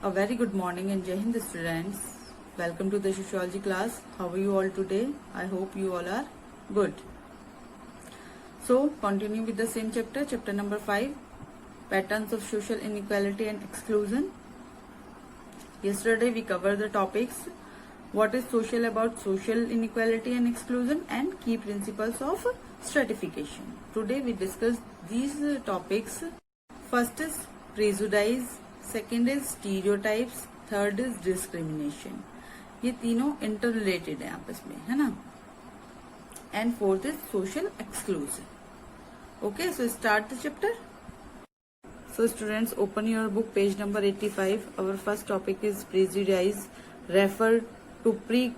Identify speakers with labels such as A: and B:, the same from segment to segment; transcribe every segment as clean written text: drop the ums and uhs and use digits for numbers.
A: A very good morning and Jai Hind students. Welcome to the sociology class. How are you all today? I hope you all are good. So, continuing with the same chapter number 5, patterns of social inequality and exclusion. Yesterday we covered the topics, what is social about social inequality and exclusion, and key principles of stratification. Today we discuss these topics. First is prejudice, second is stereotypes, third is discrimination. ये तीनों interrelated है आपस में, है ना. And fourth is social exclusion. Okay, so start the chapter. So students, open your book, page number 85. Our first topic is prejudice, refer to pre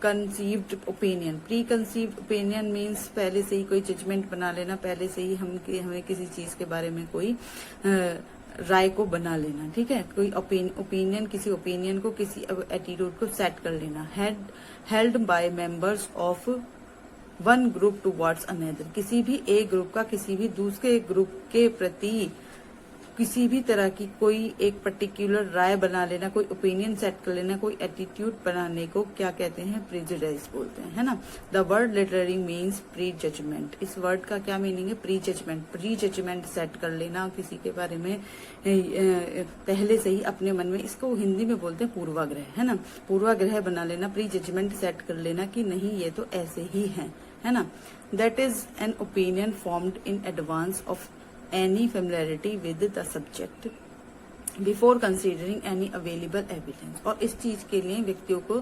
A: conceived opinion. Preconceived opinion means पहले से ही कोई judgement बना लेना, पहले से ही हमें किसी चीज के बारे में कोई राय को बना लेना. ठीक है, कोई ओपिनियन, किसी ओपिनियन को, किसी एटीट्यूड को सेट कर लेना. Held by members of one group towards another. किसी भी एक ग्रुप का किसी भी दूसरे ग्रुप के प्रति किसी भी तरह की कोई एक पर्टिकुलर राय बना लेना, कोई ओपिनियन सेट कर लेना, कोई एटीट्यूड बनाने को क्या कहते हैं? प्रेजुडाइज बोलते हैं, है ना. The word literally means prejudgement. इस वर्ड का क्या मीनिंग है? Prejudgement. Prejudgement set कर लेना किसी के बारे में पहले से ही अपने मन में. इसको हिंदी में बोलते हैं पूर्वाग्रह, है ना. पूर्वाग्रह बना लेना, प्री जजमेंट सेट कर लेना कि नहीं ये तो ऐसे ही है ना. That is an opinion formed in advance of any familiarity with the subject before considering any available evidence. और इस चीज के लिए व्यक्तियों को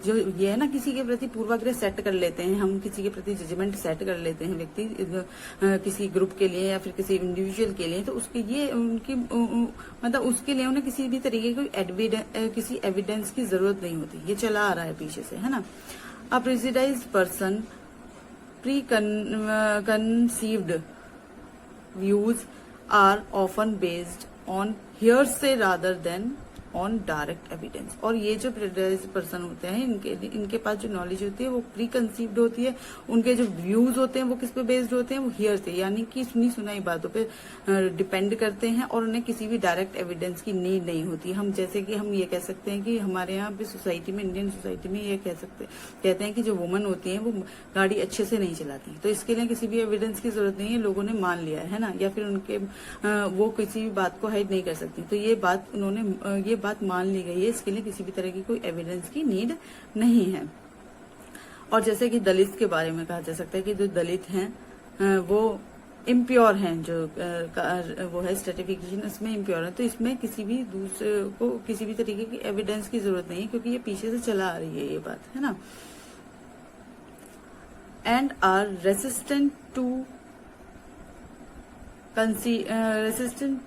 A: जो ये है ना, किसी के प्रति पूर्वाग्रह सेट कर लेते हैं हम, किसी के प्रति जजमेंट सेट कर लेते हैं व्यक्ति किसी ग्रुप के लिए या फिर किसी इंडिविजुअल के लिए, तो उसके ये उनकी मतलब उसके लिए उन्हें किसी भी तरीके की किसी एविडेंस की जरूरत नहीं होती. ये चला आ रहा है पीछे से, है ना. A prejudiced person preconceived views are often based on hearsay rather than on direct evidence. और ये जो प्रेजुडाइज्ड पर्सन होते हैं इनके पास जो नॉलेज होती है वो प्री कंसीव्ड होती है. उनके जो व्यूज होते हैं वो किस पे बेस्ड होते हैं? वो हियरसे यानी कि सुनी सुनाई बातों पे डिपेंड करते हैं और उन्हें किसी भी डायरेक्ट एविडेंस की नीड नहीं होती. हम जैसे कि हम ये कह सकते हैं कि हमारे यहाँ भी सोसाइटी में, इंडियन सोसाइटी में ये कहते हैं कि जो वुमन होती है वो गाड़ी अच्छे से नहीं चलाती, तो इसके लिए किसी भी एविडेंस की जरूरत नहीं है, लोगों ने मान लिया है ना. या फिर उनके वो किसी भी बात को हाइड नहीं कर सकती, तो ये बात मान ली गई है. इसके लिए किसी भी तरह की कोई एविडेंस की नीड नहीं है. और जैसे कि दलित के बारे में कहा जा सकता है कि जो दलित हैं वो इम्प्योर हैं, जो वो है स्ट्रेटिफिकेशन, इसमें इम्प्योर है, तो इसमें किसी भी दूसरे को किसी भी तरीके की एविडेंस की जरूरत नहीं है क्योंकि ये पीछे से चला आ रही है ये बात, है ना. And are resistant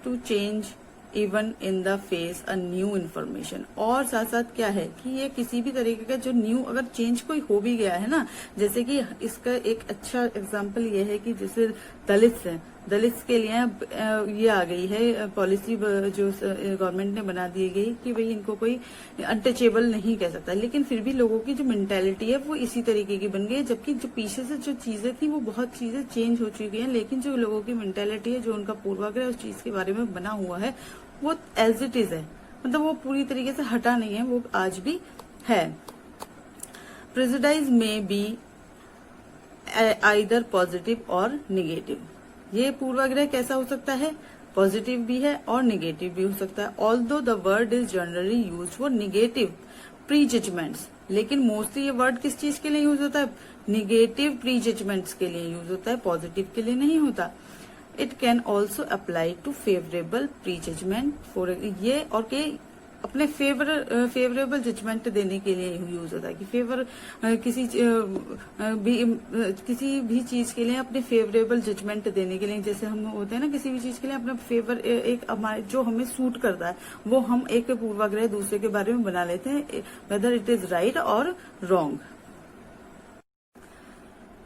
A: to change even in the face a new information. और साथ साथ क्या है कि ये किसी भी तरीके का जो न्यू अगर चेंज कोई हो भी गया है ना, जैसे कि इसका एक अच्छा एग्जांपल ये है कि जैसे दलित्स के लिए ये आ गई है पॉलिसी जो गवर्नमेंट ने बना दी गई कि भाई इनको कोई अनटचेबल नहीं कह सकता, लेकिन फिर भी लोगों की जो मेंटेलिटी है वो इसी तरीके की बन गई है. जबकि जो पीछे से जो चीजें थी वो बहुत चीजें चेंज हो चुकी हैं, लेकिन जो लोगों की मेंटेलिटी है, जो उनका पूर्वाग्रह उस चीज के बारे में बना हुआ है वो एज इट इज है, मतलब वो पूरी तरीके से हटा नहीं है, वो आज भी है. प्रेजुडाइज में बी आइदर पॉजिटिव और निगेटिव. ये पूर्वाग्रह कैसा हो सकता है? पॉजिटिव भी है और निगेटिव भी हो सकता है. Although the word is generally use for negative prejudgements, लेकिन मोस्टली ये वर्ड किस चीज के लिए यूज होता है? निगेटिव प्री जजमेंट्स के लिए यूज होता है, पॉजिटिव के लिए नहीं होता. It can also apply to favourable prejudgement for ये, और के अपने फेवरेबल जजमेंट देने के लिए यूज होता है कि किसी भी चीज के लिए अपने फेवरेबल जजमेंट देने के लिए, जैसे हम होते हैं ना किसी भी चीज के लिए अपना फेवर एक हमारे जो हमें सूट करता है वो हम एक पूर्वाग्रह दूसरे के बारे में बना लेते हैं, वेदर इट इज राइट और wrong.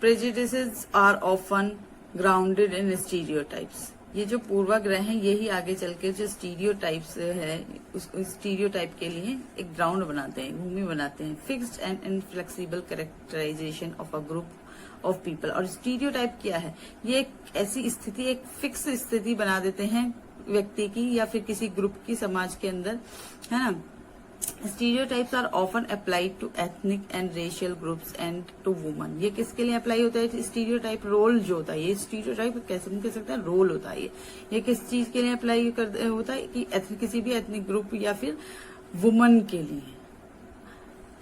A: Prejudices are often grounded in stereotypes. ये जो पूर्वाग्रह है यही आगे चल के जो स्टीरियोटाइप्स है उस स्टीरियोटाइप के लिए एक ग्राउंड बनाते हैं, भूमि बनाते हैं. Fixed and inflexible characterisation of a group of people. और स्टीरियोटाइप क्या है? ये एक ऐसी स्थिति, एक फिक्स स्थिति बना देते हैं व्यक्ति की या फिर किसी ग्रुप की समाज के अंदर, है ना। Stereotypes are often applied to ethnic and racial groups and to woman. ये किसके लिए अप्लाई होता है? स्टीरियोटाइप रोल जो होता है, ये स्टीरियोटाइप कैसे कह सकते हैं, रोल होता है। ये किस चीज के लिए अप्लाई होता है कि किसी भी एथनिक ग्रुप या फिर वुमन के लिए,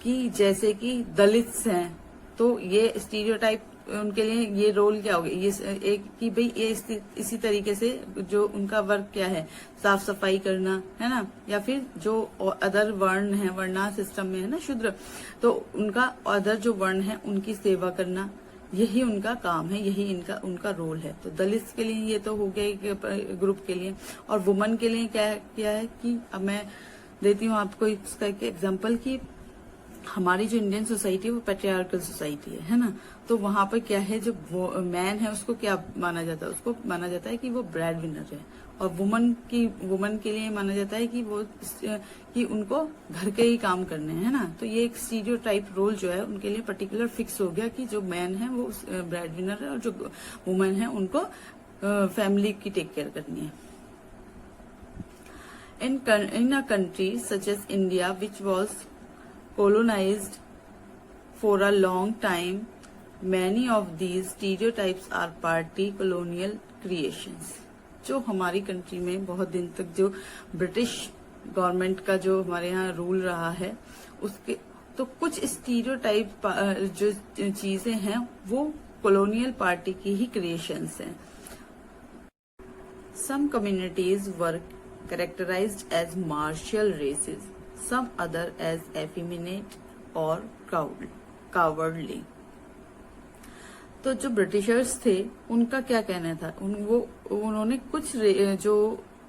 A: कि जैसे कि दलित्स हैं तो ये स्टीरियोटाइप उनके लिए ये रोल क्या हो गया, ये एक कि भाई ये इसी तरीके से जो उनका वर्क क्या है, साफ सफाई करना, है ना, या फिर जो अदर वर्ण है, वर्णा सिस्टम में है ना शूद्र, तो उनका अदर जो वर्ण है उनकी सेवा करना, यही उनका काम है, यही उनका रोल है। तो दलित के लिए ये तो हो गया ग्रुप के लिए। और वुमन के लिए क्या है कि अब मैं देती हूँ आपको इसका एक एग्जाम्पल कि हमारी जो इंडियन सोसाइटी है वो पैट्रियार्कल सोसाइटी है ना। तो वहां पर क्या है, जो मैन है उसको क्या माना जाता है, उसको माना जाता है कि वो ब्रेड विनर है। और वुमन के लिए माना जाता है कि उनको घर के ही काम करने हैं, है ना। तो ये एक स्टीरियोटाइप रोल जो है उनके लिए पर्टिकुलर फिक्स हो गया कि जो मैन है वो ब्रेड विनर है और जो वुमन है उनको फैमिली की टेक केयर करनी है। In a country such as India, which was colonized for a long time, many of these stereotypes are party colonial creations. जो हमारी कंट्री में बहुत दिन तक जो ब्रिटिश गवर्नमेंट का जो हमारे यहाँ रूल रहा है, उसके तो कुछ स्टीरियोटाइप जो चीजें हैं वो कॉलोनियल पार्टी की ही क्रिएशंस हैं। Some communities were characterized as martial races, some other as effeminate or cowardly. तो जो ब्रिटिशर्स थे उनका क्या कहना था, उन्होंने कुछ जो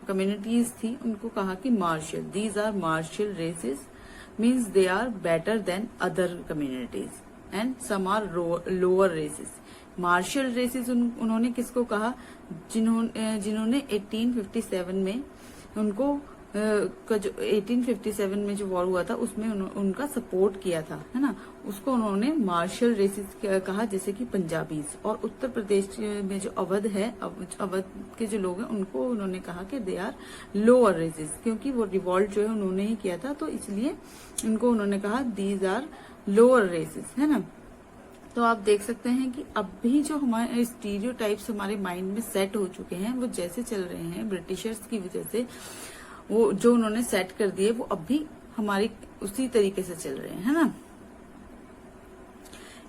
A: कम्युनिटीज थी उनको कहा कि martial, these are martial races, means they are better than other communities, and some are lower races. Martial races उन्होंने किसको कहा, जिन्होंने 1857 में उनको जो 1857 में जो वॉर हुआ था उसमें उनका सपोर्ट किया था, है ना, उसको उन्होंने मार्शल रेसेस कहा, जैसे कि पंजाबीज। और उत्तर प्रदेश में जो अवध है, अवध के जो लोग हैं उनको उन्होंने कहा कि दे आर लोअर रेसेस, क्योंकि वो रिवॉल्ट जो है उन्होंने ही किया था, तो इसलिए इनको उन्होंने कहा दीज आर लोअर रेसेस, है ना। तो आप देख सकते हैं कि अब भी जो हमारे स्टीरियोटाइप्स हमारे माइंड में सेट हो चुके हैं, वो जैसे चल रहे हैं ब्रिटिशर्स की वजह से, वो जो उन्होंने सेट कर दिए वो अब भी हमारी उसी तरीके से चल रहे हैं, है ना।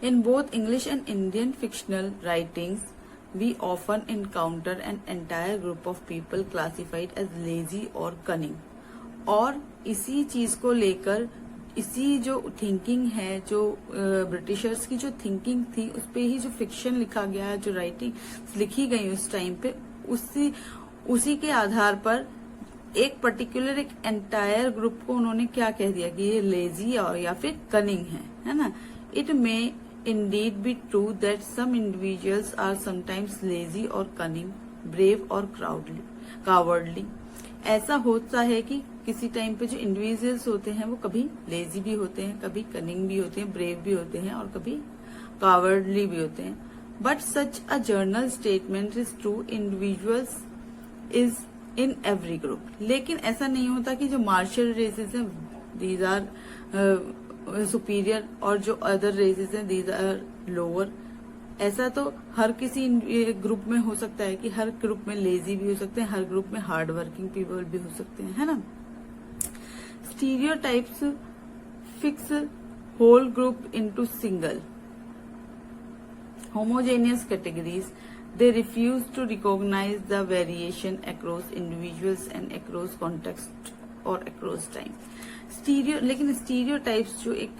A: In both English and Indian fictional writings we often encounter an entire group of people classified as lazy और कनिंग। और इसी चीज को लेकर, इसी जो थिंकिंग है, जो ब्रिटिशर्स की जो थिंकिंग थी, उस पे ही जो फिक्शन लिखा गया है, जो राइटिंग लिखी गई उस टाइम पे, उसी के आधार पर एक पर्टिकुलर एक एंटायर ग्रुप को उन्होंने क्या कह दिया कि ये लेजी और या फिर कनिंग है ना। It may indeed be true that some individuals are sometimes lazy और कनिंग, ब्रेव और कावर्डली। ऐसा होता है कि किसी टाइम पे जो इंडिविजुअल्स होते हैं वो कभी लेजी भी होते हैं, कभी कनिंग भी होते हैं, ब्रेव भी होते हैं और कभी कावर्डली भी होते हैं। But such a journal statement is true, individuals is in every group. लेकिन ऐसा नहीं होता कि जो मार्शल रेसेस हैं दीज आर सुपीरियर और जो अदर रेसेस हैं दीज आर लोअर। ऐसा तो हर किसी ग्रुप में हो सकता है कि हर ग्रुप में लेजी भी हो सकते हैं, हर ग्रुप में हार्ड वर्किंग पीपल भी हो सकते हैं, है ना। Stereotypes fix whole group into single homogeneous categories. They refuse to recognize the variation across individuals and across context or across time. लेकिन स्टीरियोटाइप्स जो एक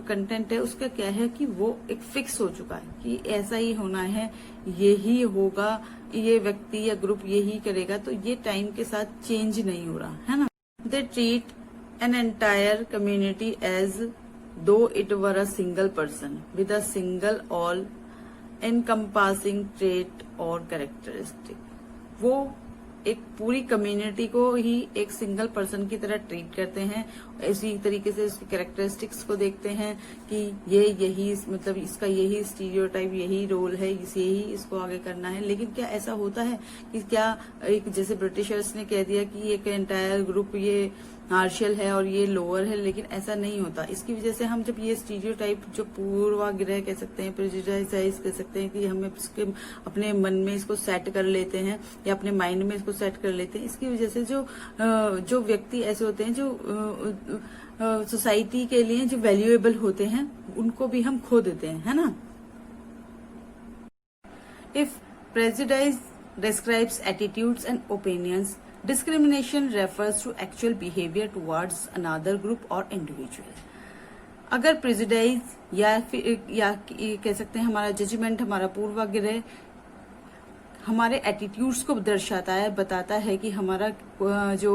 A: कंटेंट है उसका क्या है कि वो एक फिक्स हो चुका है कि ऐसा ही होना है, यही होगा, ये व्यक्ति या ग्रुप यही करेगा, तो ये टाइम के साथ चेंज नहीं हो रहा है ना। They treat an entire community as though it were a single person with a single all encompassing trait or characteristic. वो एक पूरी कम्युनिटी को ही एक सिंगल पर्सन की तरह ट्रीट करते हैं। इसी तरीके से इसके कैरेक्टरिस्टिक्स को देखते हैं कि ये यही मतलब इसका यही स्टीरियोटाइप, यही रोल है, इसे ही इसको आगे करना है। लेकिन क्या ऐसा होता है कि क्या एक जैसे ब्रिटिशर्स ने कह दिया कि एक एंटायर ग्रुप ये मार्शल है और ये लोअर है, लेकिन ऐसा नहीं होता। इसकी वजह से हम जब ये स्टीरियोटाइप जो पूर्वाग्रह कह सकते हैं, प्रेजुडिस कह सकते हैं कि हमें इसके अपने मन में इसको सेट कर लेते हैं या अपने माइंड में इसको सेट कर लेते हैं, इसकी वजह से जो व्यक्ति ऐसे होते हैं जो सोसाइटी के लिए जो वैल्यूएबल होते हैं उनको भी हम खो देते हैं, है ना। If prejudice describes attitudes and opinions, discrimination refers to actual behavior towards another group or individual. अगर prejudice या कह सकते हैं हमारा जजमेंट, हमारा पूर्वाग्रह हमारे एटीट्यूड्स को दर्शाता है, बताता है कि हमारा जो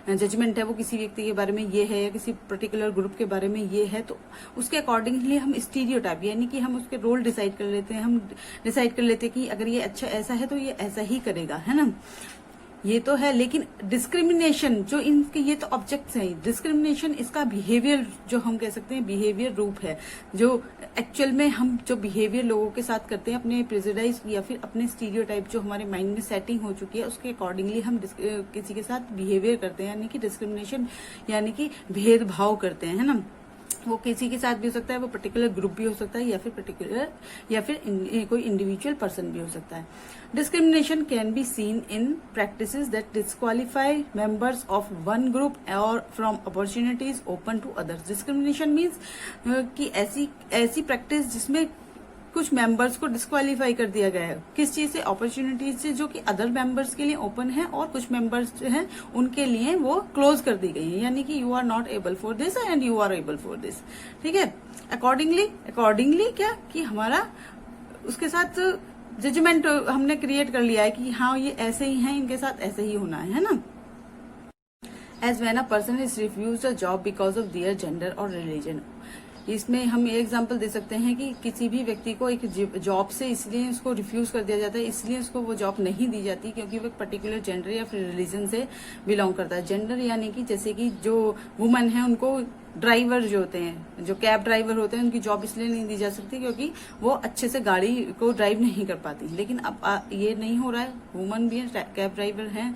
A: जजमेंट है वो किसी व्यक्ति के बारे में ये है या किसी पर्टिकुलर ग्रुप के बारे में ये है, तो उसके अकॉर्डिंगली हम स्टीरियोटाइप यानी कि हम उसके रोल डिसाइड कर लेते हैं। हम डिसाइड कर लेते हैं कि अगर ये अच्छा ऐसा है तो ये ऐसा ही करेगा, है ना। ये तो है, लेकिन डिस्क्रिमिनेशन जो इनके ये तो ऑब्जेक्ट्स हैं, डिस्क्रिमिनेशन इसका बिहेवियर जो हम कह सकते हैं बिहेवियर रूप है, जो एक्चुअल में हम जो बिहेवियर लोगों के साथ करते हैं अपने प्रेजुडाइज या फिर अपने स्टीरियोटाइप जो हमारे माइंड में सेटिंग हो चुकी है उसके अकॉर्डिंगली हम किसी के साथ बिहेवियर करते हैं, यानी कि डिस्क्रिमिनेशन यानी कि भेदभाव करते हैं, है ना। वो किसी के साथ भी हो सकता है, वो पर्टिकुलर ग्रुप भी हो सकता है या फिर कोई इंडिविजुअल पर्सन भी हो सकता है। Discrimination can be seen in practices that disqualify members of one group और from opportunities open to others. Discrimination means कि ऐसी प्रैक्टिस जिसमें कुछ मेंबर्स को डिस्क्वालीफाई कर दिया गया है, किस चीज से, अपॉर्चुनिटीज से, जो कि अदर मेंबर्स के लिए ओपन है और कुछ मेंबर्स जो हैं उनके लिए वो क्लोज कर दी गई है, यानी कि you are not able for this and you are able for this, ठीक है। अकॉर्डिंगली क्या कि हमारा उसके साथ जजमेंट हमने क्रिएट कर लिया है कि हाँ ये ऐसे ही हैं, इनके साथ ऐसे ही होना है ना। As when a person is refused a job because of their gender और रिलीजन। इसमें हम ये एग्जांपल दे सकते हैं कि किसी भी व्यक्ति को एक जॉब से इसलिए उसको रिफ्यूज कर दिया जाता है, इसलिए उसको वो जॉब नहीं दी जाती क्योंकि वो एक पर्टिकुलर जेंडर या फिर रिलीजन से बिलोंग करता है। जेंडर यानी कि जैसे कि जो वुमन है उनको ड्राइवर जो होते हैं, जो कैब ड्राइवर होते हैं, उनकी जॉब इसलिए नहीं दी जा सकती क्योंकि वो अच्छे से गाड़ी को ड्राइव नहीं कर पाती। लेकिन अब ये नहीं हो रहा है, वुमन भी कैब ड्राइवर हैं,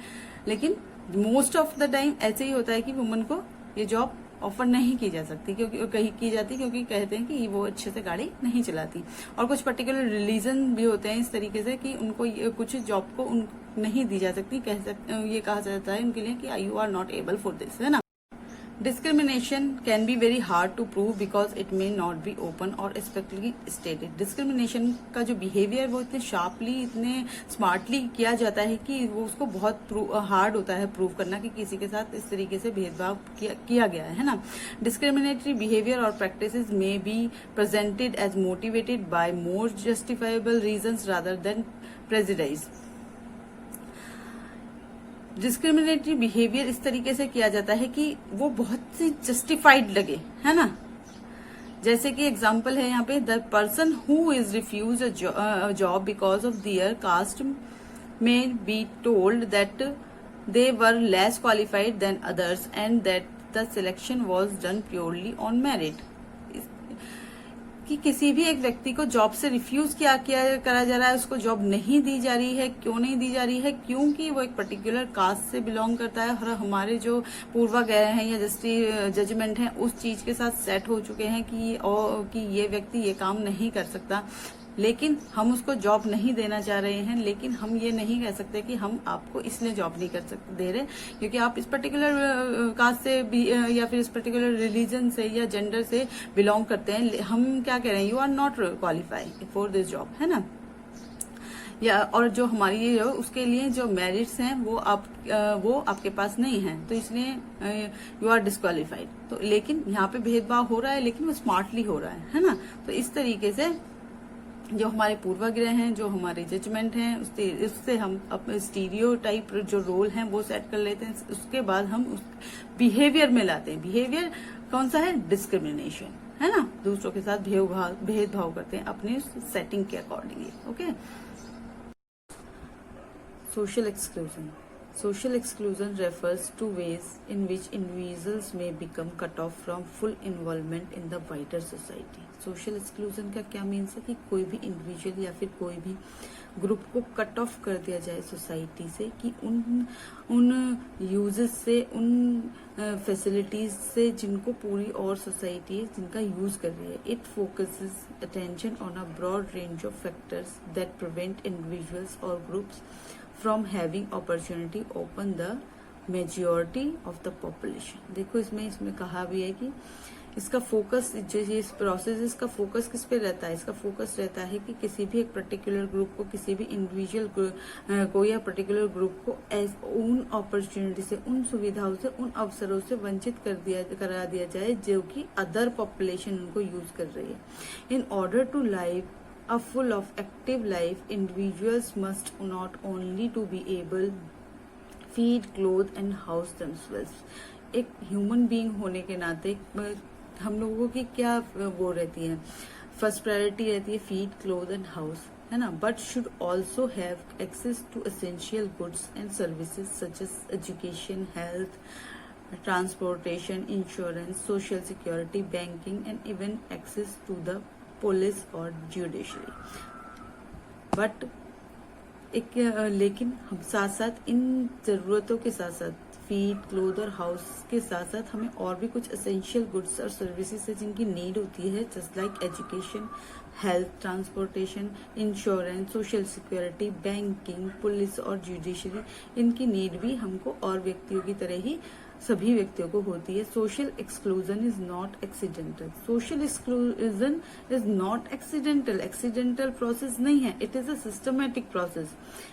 A: लेकिन मोस्ट ऑफ द टाइम ऐसे ही होता है कि वुमन को ये जॉब ऑफर नहीं की जा सकती क्योंकि कहते हैं कि वो अच्छे से गाड़ी नहीं चलाती। और कुछ पर्टिकुलर रिलीजन भी होते हैं इस तरीके से कि उनको कुछ जॉब को नहीं दी जा सकती, ये कहा जाता है उनके लिए कि you are not able for this, है ना। Discrimination can be very hard to prove because it may not be open और स्पेसिफिकली स्टेटेड। डिस्क्रिमिनेशन का जो बिहेवियर वो इतने शार्पली, इतने स्मार्टली किया जाता है कि वो उसको बहुत हार्ड होता है प्रूव करना कि किसी के साथ इस तरीके से भेदभाव किया गया है ना। डिस्क्रिमिनेटरी बिहेवियर और practices may be presented as motivated by more justifiable reasons rather than prejudice. Discriminatory behaviour इस तरीके से किया जाता है कि वो बहुत ही जस्टिफाइड लगे, है ना। जैसे कि एग्जांपल है यहाँ पे, the person who is refuse a job because of their caste may be told that they were less qualified than others and that the selection was done purely on merit. कि किसी भी एक व्यक्ति को job से refuse करा जा रहा है, उसको जॉब नहीं दी जा रही है। क्यों नहीं दी जा रही है? क्योंकि वो एक पर्टिकुलर कास्ट से बिलोंग करता है और हमारे जो पूर्वाग्रह हैं या जजमेंट हैं उस चीज के साथ सेट हो चुके हैं कि ये व्यक्ति ये काम नहीं कर सकता, लेकिन हम उसको जॉब नहीं देना चाह रहे हैं। लेकिन हम ये नहीं कह सकते कि हम आपको इसलिए जॉब नहीं दे रहे क्योंकि आप इस पर्टिकुलर कास्ट से भी या फिर इस पर्टिकुलर रिलीजन से या जेंडर से बिलोंग करते हैं। हम क्या कह रहे हैं, you are not qualified for this job, है ना। या और जो हमारी ये उसके लिए जो मेरिट्स हैं वो आपके पास नहीं है, तो इसलिए यू आर डिस्क्वालीफाइड। तो लेकिन यहाँ पे भेदभाव हो रहा है, लेकिन वो स्मार्टली हो रहा है ना। तो इस तरीके से जो हमारे पूर्वाग्रह हैं, जो हमारे जजमेंट हैं, उससे हम अपने स्टीरियोटाइप जो रोल हैं वो सेट कर लेते हैं। उसके बाद हम उस बिहेवियर में लाते हैं। बिहेवियर कौन सा है? डिस्क्रिमिनेशन, है ना। दूसरों के साथ भेदभाव करते हैं अपने सेटिंग के accordingly. Okay. Social exclusion. Social exclusion refers to ways in which individuals may become cut off from full involvement in the wider society. Social exclusion का क्या मीन्स है कि कोई भी इंडिविजुअल या फिर कोई भी ग्रुप को कट ऑफ कर दिया जाए सोसाइटी से, कि उन यूजेस से, उन फैसिलिटीज से जिनको पूरी और सोसाइटी जिनका यूज कर रही है. It focuses attention on a broad range of factors that prevent individuals और groups from having opportunity open the majority of the population. देखो इसमें कहा भी है कि इसका फोकस, जो ये प्रोसेस, इसका फोकस किस पे रहता है? इसका फोकस रहता है कि किसी भी एक पर्टिकुलर ग्रुप को, किसी भी इंडिविजुअल को या पर्टिकुलर ग्रुप को उन अपॉर्चुनिटी से, उन सुविधाओं से, उन अवसरों से वंचित करा दिया जाए जो कि अदर पॉपुलेशन उनको यूज कर रही है. In order to live a full of active life, individuals must not only to be able feed, clothe and house themselves. एक ह्यूमन बीइंग होने के नाते हम लोगों की क्या वो रहती है, फर्स्ट प्रायोरिटी रहती है फीड, क्लोथ एंड हाउस, है ना, but should also have access to essential goods and services such as education, health, transportation, insurance, social security, banking and even access to the police और judiciary. But लेकिन हम साथ साथ इन जरूरतों के साथ साथ फीड, क्लोथ और हाउस के साथ साथ हमें और भी कुछ एसेंशियल गुड्स और सर्विसेज है जिनकी नीड होती है, just like education, health, transportation, insurance, social security, banking, police और जुडिशरी. इनकी नीड भी हमको और व्यक्तियों की तरह ही सभी व्यक्तियों को होती है. Social exclusion is not accidental. Social exclusion is not accidental. Accidental process नहीं है. It is a systematic process.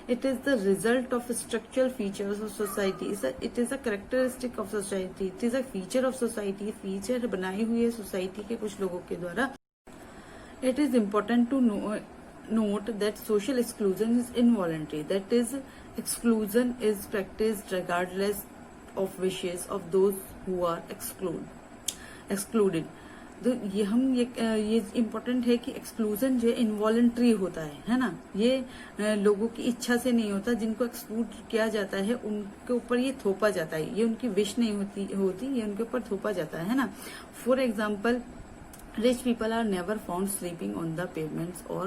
A: It is the result of structural features of society. It is a characteristic of society. It is a feature of society. Feature बनाई हुई है society के कुछ लोगों के द्वारा. It is important to note that social exclusion is involuntary. That is, exclusion is practiced regardless of wishes of those who are excluded. तो ये इम्पोर्टेंट है कि एक्सक्लूजन जो है इनवॉलंटरी होता है ना. ये लोगों की इच्छा से नहीं होता. जिनको एक्सक्लूड किया जाता है उनके ऊपर ये थोपा जाता है. ये उनकी विश नहीं होती, ये उनके ऊपर थोपा जाता है ना. For example, rich people are never found sleeping on the pavements or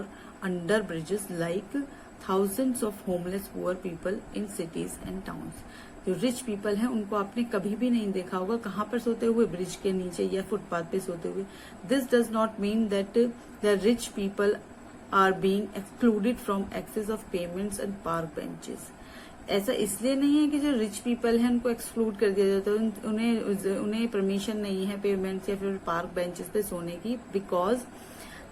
A: under bridges like thousands of homeless poor people in cities and towns. जो रिच पीपल हैं उनको आपने कभी भी नहीं देखा होगा कहाँ पर सोते हुए, ब्रिज के नीचे या फुटपाथ पे सोते हुए. This does not mean that the rich people are being excluded from access of payments and park benches. ऐसा इसलिए नहीं है कि जो रिच पीपल हैं उनको एक्सक्लूड कर दिया जाता है, उन्हें परमिशन नहीं है पेमेंट्स या फिर पार्क बेंचेस पे सोने की, because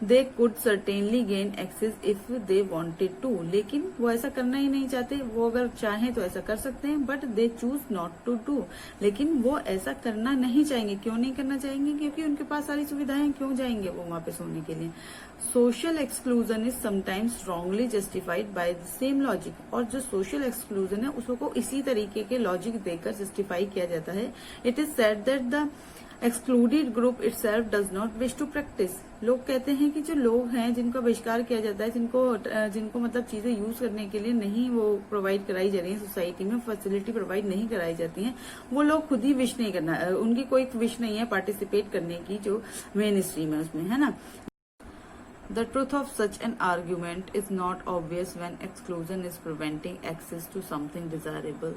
A: they could certainly gain access if they wanted to. लेकिन वो ऐसा करना ही नहीं चाहते. वो अगर चाहें तो ऐसा कर सकते हैं, but they choose not to do. लेकिन वो ऐसा करना नहीं चाहेंगे. क्यों नहीं करना चाहेंगे? क्योंकि उनके पास सारी सुविधाएं. क्यों जाएंगे वो वहां पे सोने के लिए? Social exclusion is sometimes strongly justified by the same logic. और जो सोशल एक्सक्लूजन है उसको इसी तरीके के लॉजिक देकर जस्टिफाई किया जाता है. It is said that the excluded group itself does not wish to practise. लोग कहते हैं कि जो लोग हैं जिनका बहिष्कार किया जाता है, जिनको मतलब चीजें यूज करने के लिए नहीं वो प्रोवाइड कराई जा रही है, सोसाइटी में फैसिलिटी प्रोवाइड नहीं कराई जाती है, वो लोग खुद ही विश नहीं करना, उनकी कोई विश नहीं है पार्टिसिपेट करने की जो मेन स्ट्रीम है उसमें, है ना. The truth of such an argument is not obvious when exclusion is preventing access to something desirable,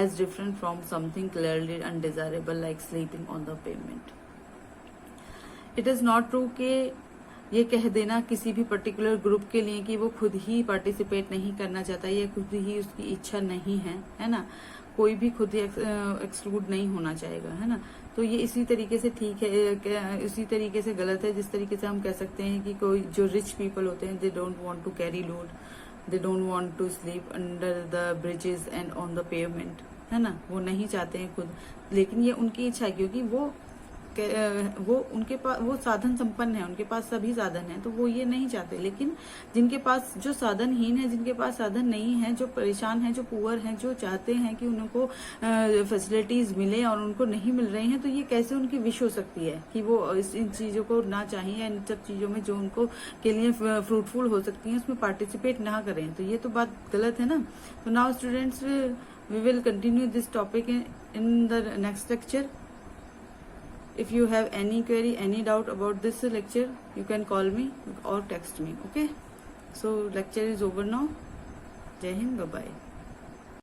A: as different from something clearly undesirable like sleeping on the pavement. It is not true कि ये कह देना किसी भी particular group के लिए कि वो खुद ही पार्टिसिपेट नहीं करना चाहता या खुद ही उसकी इच्छा नहीं है ना. कोई भी खुद ही एक्सक्लूड नहीं होना चाहेगा, है ना. तो ये इसी तरीके से ठीक है, इसी तरीके से गलत है जिस तरीके से हम कह सकते हैं कि कोई जो रिच पीपल होते हैं, they don't want to carry load, they don't want to sleep under the bridges and on the pavement, है ना. वो नहीं चाहते हैं खुद, लेकिन ये उनकी इच्छा है क्योंकि वो उनके पास वो साधन संपन्न है, उनके पास सभी साधन है, तो वो ये नहीं चाहते. लेकिन जिनके पास जो साधनहीन है, जिनके पास साधन नहीं है, जो परेशान है, जो पुअर हैं, जो चाहते हैं कि उनको फैसिलिटीज मिले और उनको नहीं मिल रही हैं, तो ये कैसे उनकी विश हो सकती है कि वो इन चीजों को ना चाहिए या इन सब चीजों में जो उनको के लिए फ्रूटफुल हो सकती है उसमें पार्टिसिपेट ना करें. तो ये तो बात गलत है ना. तो now students We will continue this topic in the next lecture. If you have any query, any doubt about this lecture, you can call me or text me. Okay. So lecture is over now. Jai Hind. Bye bye.